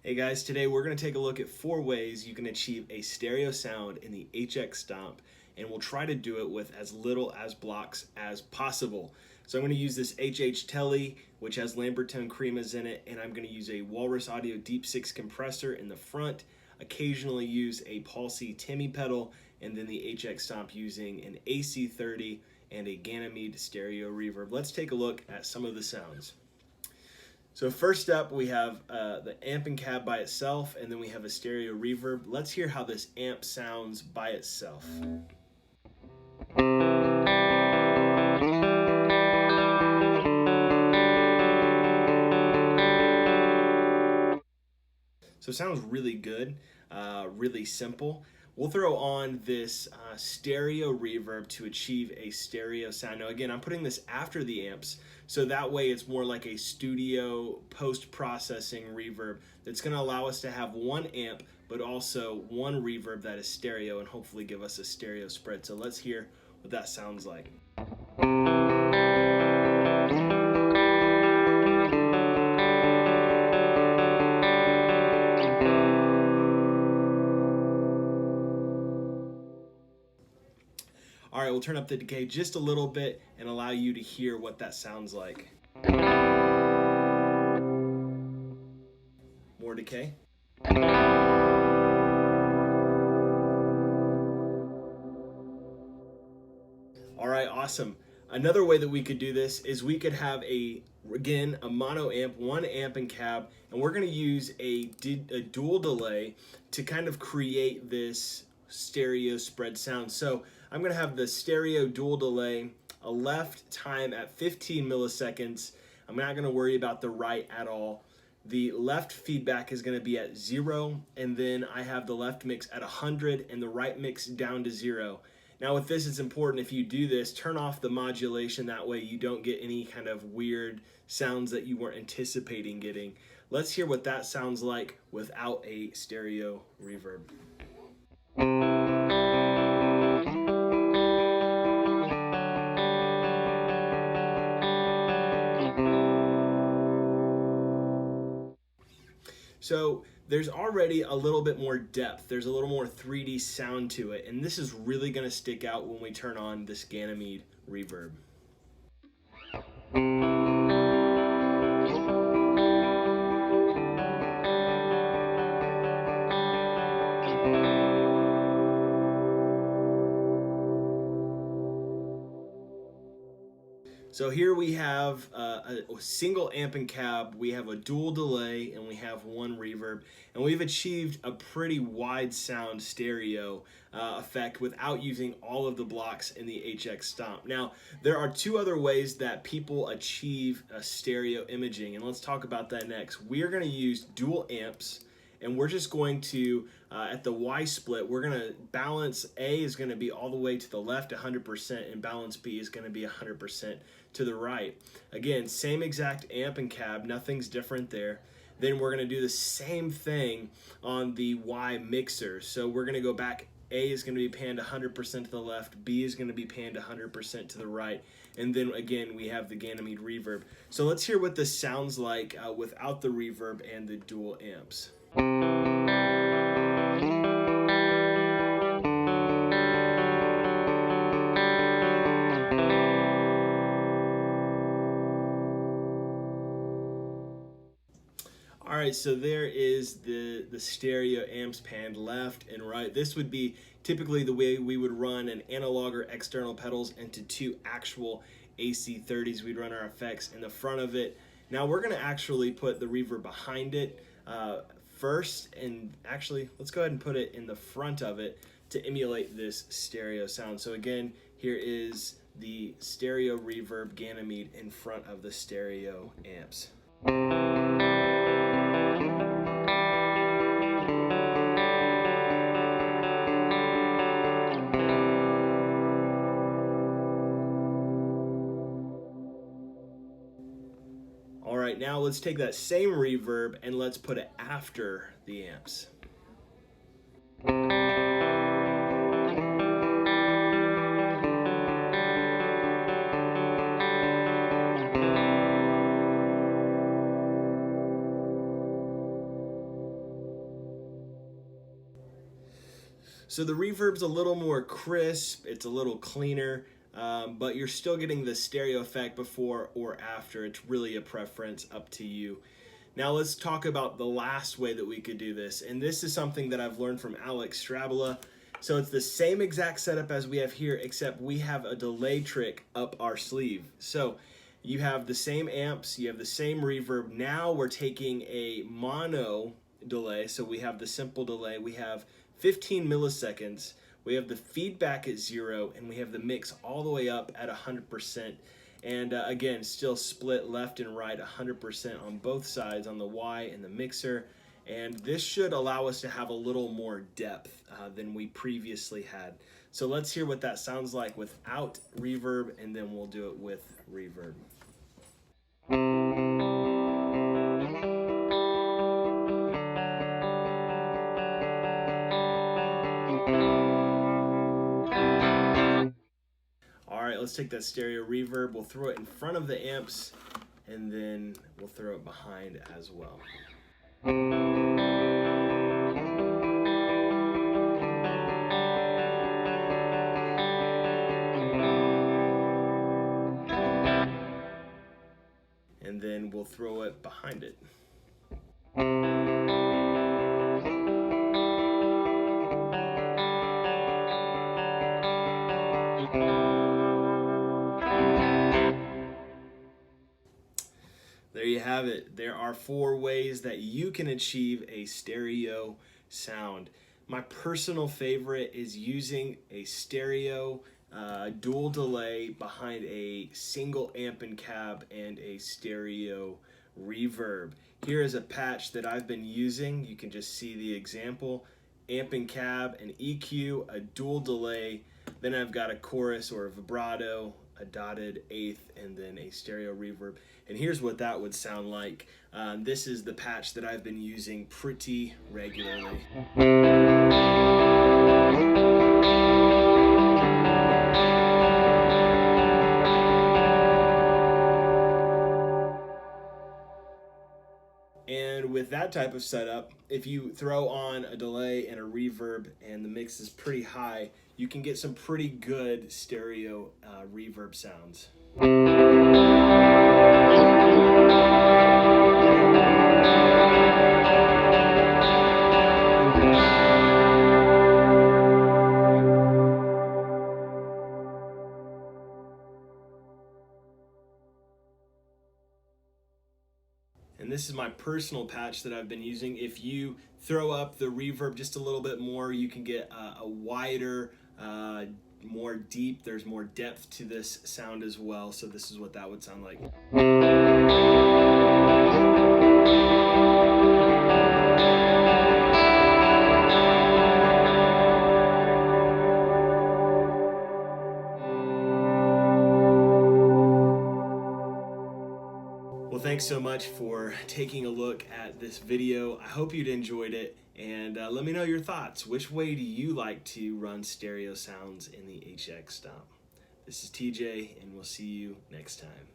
Hey guys, today we're going to take a look at 4 ways you can achieve a stereo sound in the HX Stomp, and we'll try to do it with as little as blocks as possible. So I'm going to use this HH Tele, which has Lambertone cremas in it, and I'm going to use a Walrus Audio Deep 6 compressor in the front, occasionally use a PolyTune Timmy pedal, and then the HX Stomp using an AC30 and a Garageband stereo reverb. Let's take a look at some of the sounds. So first up, we have the amp and cab by itself, and then we have a stereo reverb. Let's hear how this amp sounds by itself. So it sounds really good, really simple. We'll throw on this stereo reverb to achieve a stereo sound. Now again, I'm putting this after the amps, so that way it's more like a studio post-processing reverb that's going to allow us to have one amp, but also one reverb that is stereo and hopefully give us a stereo spread. So let's hear what that sounds like. All right, we'll turn up the decay just a little bit and allow you to hear what that sounds like. More decay. All right, awesome. Another way that we could do this is we could have again, a mono amp, one amp and cab, and we're gonna use a dual delay to kind of create this stereo spread sound. So I'm gonna have the stereo dual delay, a left time at 15 milliseconds. I'm not gonna worry about the right at all. The left feedback is gonna be at 0, and then I have the left mix at 100 and the right mix down to 0. Now with this, it's important if you do this, turn off the modulation, that way you don't get any kind of weird sounds that you weren't anticipating getting. Let's hear what that sounds like without a stereo reverb. So there's already a little bit more depth. There's a little more 3D sound to it, and this is really going to stick out when we turn on this Garageband reverb. So here we have a single amp and cab, we have a dual delay, and we have one reverb, and we've achieved a pretty wide sound stereo effect without using all of the blocks in the HX Stomp. Now, there are 2 other ways that people achieve a stereo imaging, and let's talk about that next. We are going to use dual amps, and we're just going to, at the Y split, we're going to balance A is going to be all the way to the left 100%, and balance B is going to be 100% to the right. Again, same exact amp and cab, nothing's different there. Then we're going to do the same thing on the Y mixer. So we're going to go back. A is going to be panned 100% to the left, B is going to be panned 100% to the right, and then again we have the Garageband reverb. So let's hear what this sounds like without the reverb and the dual amps. All right, so there is the stereo amps panned left and right. This would be typically the way we would run an analog or external pedals into 2 actual AC30s. We'd run our effects in the front of it. Now we're gonna actually put the reverb behind it first, and actually let's go ahead and put it in the front of it to emulate this stereo sound. So again, here is the stereo reverb Garageband in front of the stereo amps. All right, now let's take that same reverb and let's put it after the amps. So the reverb's a little more crisp, it's a little cleaner, but you're still getting the stereo effect before or after. It's really a preference, up to you. Now let's talk about the last way that we could do this, and this is something that I've learned from Alex Strabala. So it's the same exact setup as we have here, except we have a delay trick up our sleeve. So you have the same amps, you have the same reverb. Now we're taking a mono delay, so we have the simple delay. We have 15 milliseconds. We have the feedback at 0, and we have the mix all the way up at 100%. And again, still split left and right 100% on both sides, on the Y and the mixer. And this should allow us to have a little more depth than we previously had. So let's hear what that sounds like without reverb, and then we'll do it with reverb. All right, let's take that stereo reverb. We'll throw it in front of the amps, and then we'll throw it behind as well. And then we'll throw it behind it. There you have it. There are 4 ways that you can achieve a stereo sound. My personal favorite is using a stereo dual delay behind a single amp and cab and a stereo reverb. Here is a patch that I've been using. You can just see the example. Amp and cab, an EQ, a dual delay, then I've got a chorus or a vibrato, a dotted eighth, and then a stereo reverb. And here's what that would sound like. This is the patch that I've been using pretty regularly. And with that type of setup, if you throw on a delay and a reverb and the mix is pretty high, you can get some pretty good stereo reverb sounds. And this is my personal patch that I've been using. If you throw up the reverb just a little bit more, you can get a wider, more deep, there's more depth to this sound as well. So this is what that would sound like. Well, thanks so much for taking a look at this video. I hope you'd enjoyed it, and let me know your thoughts. Which way do you like to run stereo sounds in the HX Stomp? This is TJ, and we'll see you next time.